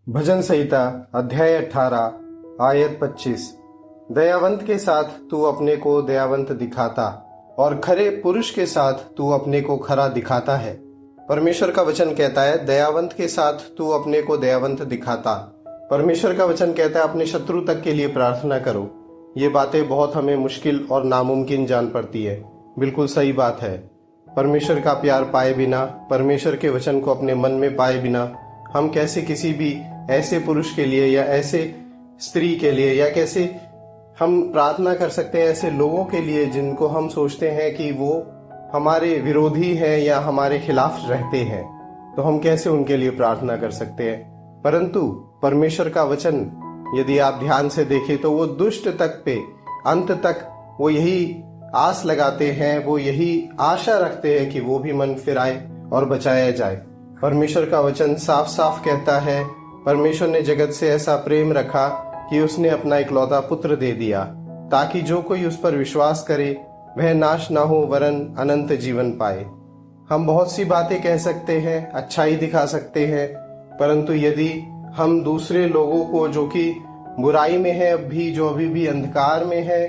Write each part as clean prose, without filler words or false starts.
भजन संहिता अध्याय 18 आयत 25। दयावंत के साथ तू अपने को दयावंत दिखाता और खरे पुरुष के साथ तू अपने को खरा दिखाता है। परमेश्वर का वचन कहता है दयावंत के साथ तू अपने को दयावंत दिखाता। परमेश्वर का वचन कहता है अपने शत्रु तक के लिए प्रार्थना करो। ये बातें बहुत हमें मुश्किल और नामुमकिन जान पड़ती है। बिल्कुल सही बात है। परमेश्वर का प्यार पाए बिना, परमेश्वर के वचन को अपने मन में पाए बिना हम कैसे किसी भी ऐसे पुरुष के लिए या ऐसे स्त्री के लिए या कैसे हम प्रार्थना कर सकते हैं ऐसे लोगों के लिए जिनको हम सोचते हैं कि वो हमारे विरोधी हैं या हमारे खिलाफ रहते हैं, तो हम कैसे उनके लिए प्रार्थना कर सकते हैं। परंतु परमेश्वर का वचन यदि आप ध्यान से देखें तो वो दुष्ट तक पे अंत तक वो यही आस लगाते हैं, वो यही आशा रखते हैं कि वो भी मन फिराए और बचाया जाए। परमेश्वर का वचन साफ साफ कहता है परमेश्वर ने जगत से ऐसा प्रेम रखा कि उसने अपना इकलौता पुत्र दे दिया ताकि जो कोई उस पर विश्वास करे वह नाश ना हो वरन अनंत जीवन पाए। हम बहुत सी बातें कह सकते हैं, अच्छाई दिखा सकते हैं, परंतु यदि हम दूसरे लोगों को जो कि बुराई में है, जो अभी भी अंधकार में है,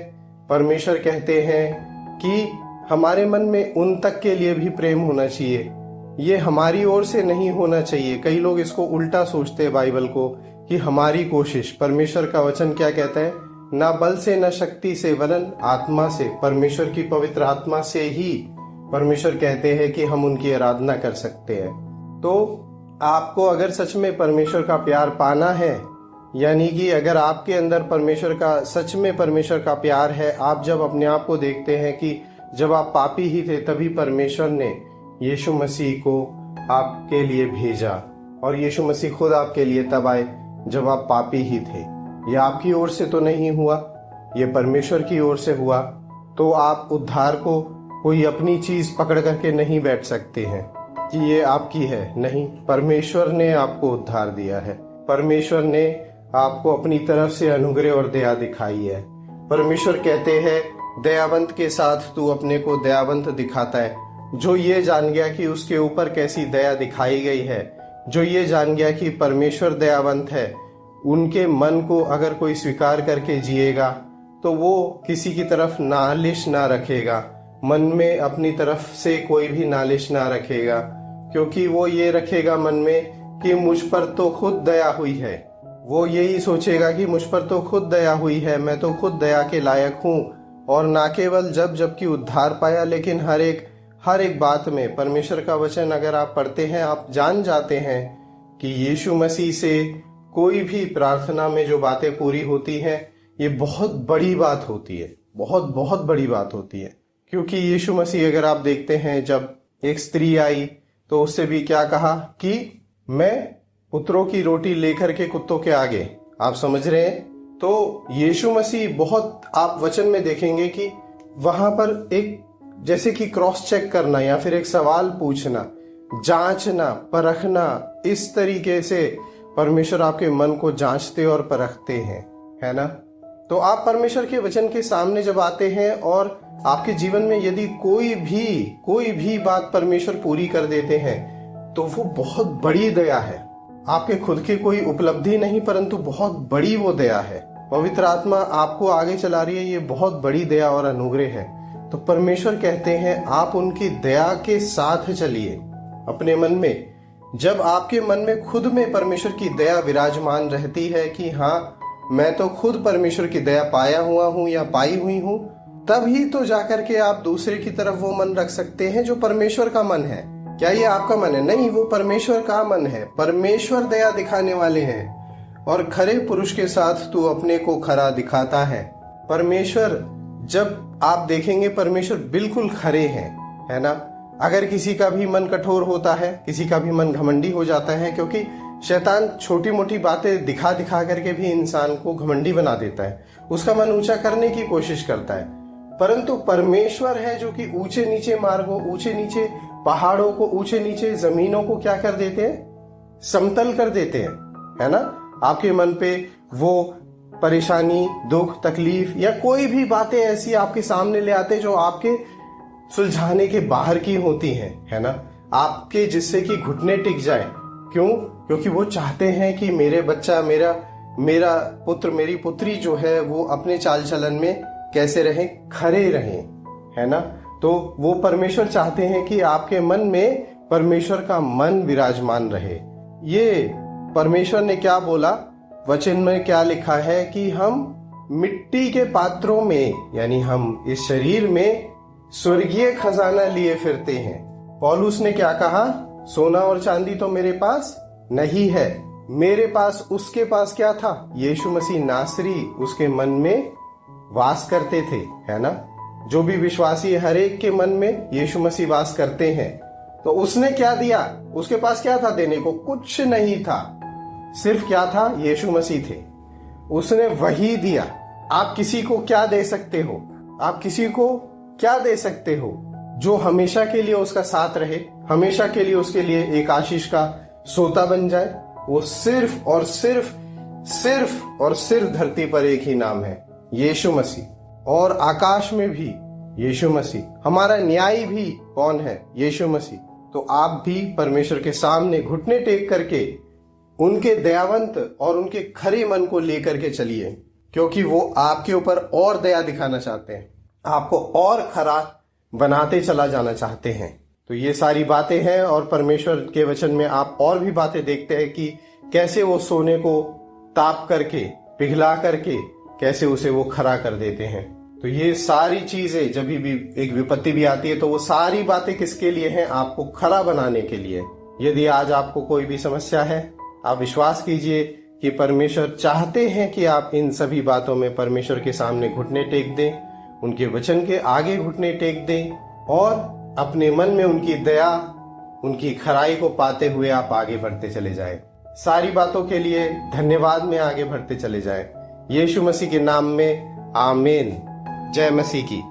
परमेश्वर कहते हैं कि हमारे मन में उन तक के लिए भी प्रेम होना चाहिए। ये हमारी ओर से नहीं होना चाहिए। कई लोग इसको उल्टा सोचते हैं बाइबल को कि हमारी कोशिश। परमेश्वर का वचन क्या कहता है? ना बल से न शक्ति से वरन आत्मा से, परमेश्वर की पवित्र आत्मा से ही परमेश्वर कहते हैं कि हम उनकी आराधना कर सकते हैं। तो आपको अगर सच में परमेश्वर का प्यार पाना है, यानी कि अगर आपके अंदर परमेश्वर का सच में परमेश्वर का प्यार है, आप जब अपने आप को देखते हैं कि जब आप पापी ही थे तभी परमेश्वर ने यीशु मसीह को आपके लिए भेजा और यीशु मसीह खुद आपके लिए तब आए जब आप पापी ही थे। ये आपकी ओर से तो नहीं हुआ, ये परमेश्वर की ओर से हुआ। तो आप उद्धार को कोई अपनी चीज पकड़ करके नहीं बैठ सकते हैं कि ये आपकी है। नहीं, परमेश्वर ने आपको उद्धार दिया है। परमेश्वर ने आपको अपनी तरफ से अनुग्रह और दया दिखाई है। परमेश्वर कहते हैं दयावंत के साथ तू अपने को दयावंत दिखाता है। जो ये जान गया कि उसके ऊपर कैसी दया दिखाई गई है, जो ये जान गया कि परमेश्वर दयावंत है, उनके मन को अगर कोई स्वीकार करके जिएगा तो वो किसी की तरफ नालिश ना रखेगा, मन में अपनी तरफ से कोई भी नालिश ना रखेगा, क्योंकि वो ये रखेगा मन में कि मुझ पर तो खुद दया हुई है। वो यही सोचेगा कि मुझ पर तो खुद दया हुई है, मैं तो खुद दया के लायक हूँ। और ना केवल जबकि उद्धार पाया, लेकिन हर एक बात में परमेश्वर का वचन अगर आप पढ़ते हैं, आप जान जाते हैं कि यीशु मसीह से कोई भी प्रार्थना में जो बातें पूरी होती हैं, ये बहुत बड़ी बात होती है, बहुत बड़ी बात होती है। क्योंकि यीशु मसीह अगर आप देखते हैं, जब एक स्त्री आई तो उससे भी क्या कहा कि मैं पुत्रों की रोटी लेकर के कुत्तों के आगे। आप समझ रहे हैं? तो यीशु मसीह बहुत, आप वचन में देखेंगे कि वहां पर एक जैसे कि क्रॉस चेक करना या फिर एक सवाल पूछना, जांचना, परखना, इस तरीके से परमेश्वर आपके मन को जांचते और परखते हैं, है ना। तो आप परमेश्वर के वचन के सामने जब आते हैं और आपके जीवन में यदि कोई भी बात परमेश्वर पूरी कर देते हैं तो वो बहुत बड़ी दया है। आपके खुद की कोई उपलब्धि नहीं, परंतु बहुत बड़ी वो दया है। पवित्र आत्मा आपको आगे चला रही है, ये बहुत बड़ी दया और अनुग्रह है। तो परमेश्वर कहते हैं आप उनकी दया के साथ चलिए अपने मन में। जब आपके मन में खुद में परमेश्वर की दया विराजमान रहती है कि हाँ, मैं तो खुद परमेश्वर की दया पाया हुआ हूँ या पाई हुई हूँ, तब ही तो जाकर के आप दूसरे की तरफ वो मन रख सकते हैं जो परमेश्वर का मन है। क्या ये आपका मन है? नहीं, वो परमेश्वर का मन है। परमेश्वर दया दिखाने वाले हैं और खरे पुरुष के साथ तू अपने को खरा दिखाता है। परमेश्वर, जब आप देखेंगे परमेश्वर बिल्कुल खरे हैं, है ना। अगर किसी का भी मन कठोर होता है, किसी का भी मन घमंडी हो जाता है, क्योंकि शैतान छोटी मोटी बातें दिखा करके भी इंसान को घमंडी बना देता है, उसका मन ऊंचा करने की कोशिश करता है। परंतु परमेश्वर है जो कि ऊंचे नीचे मार्गों, ऊंचे नीचे पहाड़ों को, ऊंचे नीचे जमीनों को क्या कर देते हैं? समतल कर देते हैं, है ना। आपके मन पे वो परेशानी, दुख, तकलीफ या कोई भी बातें ऐसी आपके सामने ले आते जो आपके सुलझाने के बाहर की होती हैं, है ना। आपके जिससे कि घुटने टिक जाए, क्यों? क्योंकि वो चाहते हैं कि मेरे बच्चा, मेरा पुत्र, मेरी पुत्री जो है वो अपने चाल चलन में कैसे रहें, खरे रहें, है ना। तो वो परमेश्वर चाहते हैं कि आपके मन में परमेश्वर का मन विराजमान रहे। ये परमेश्वर ने क्या बोला, वचन में क्या लिखा है कि हम मिट्टी के पात्रों में, यानी हम इस शरीर में स्वर्गीय खजाना लिए फिरते हैं। पौलुस ने क्या कहा, सोना और चांदी तो मेरे पास नहीं है, मेरे पास उसके पास क्या था, यीशु मसीह नासरी उसके मन में वास करते थे, है ना। जो भी विश्वासी हर एक के मन में यीशु मसीह वास करते हैं। तो उसने क्या दिया, उसके पास क्या था देने को, कुछ नहीं था, सिर्फ क्या था, यीशु मसीह थे, उसने वही दिया। आप किसी को क्या दे सकते हो, आप किसी को क्या दे सकते हो जो हमेशा के लिए उसका साथ रहे, हमेशा के लिए उसके लिए एक आशीष का सोता बन जाए। वो सिर्फ और सिर्फ धरती पर एक ही नाम है, यीशु मसीह। और आकाश में भी यीशु मसीह। हमारा न्यायी भी कौन है, यीशु मसीह। तो आप भी परमेश्वर के सामने घुटने टेक करके उनके दयावंत और उनके खरे मन को लेकर के चलिए, क्योंकि वो आपके ऊपर और दया दिखाना चाहते हैं, आपको और खरा बनाते चला जाना चाहते हैं। तो ये सारी बातें हैं और परमेश्वर के वचन में आप और भी बातें देखते हैं कि कैसे वो सोने को ताप करके, पिघला करके कैसे उसे वो खरा कर देते हैं। तो ये सारी चीजें, जब भी एक विपत्ति भी आती है तो वो सारी बातें किसके लिए हैं, आपको खरा बनाने के लिए। यदि आज आपको कोई भी समस्या है, आप विश्वास कीजिए कि परमेश्वर चाहते हैं कि आप इन सभी बातों में परमेश्वर के सामने घुटने टेक दें, उनके वचन के आगे घुटने टेक दें और अपने मन में उनकी दया, उनकी खराई को पाते हुए आप आगे बढ़ते चले जाएं। सारी बातों के लिए धन्यवाद में आगे बढ़ते चले जाएं। यीशु मसीह के नाम में आमीन। जय मसीह की।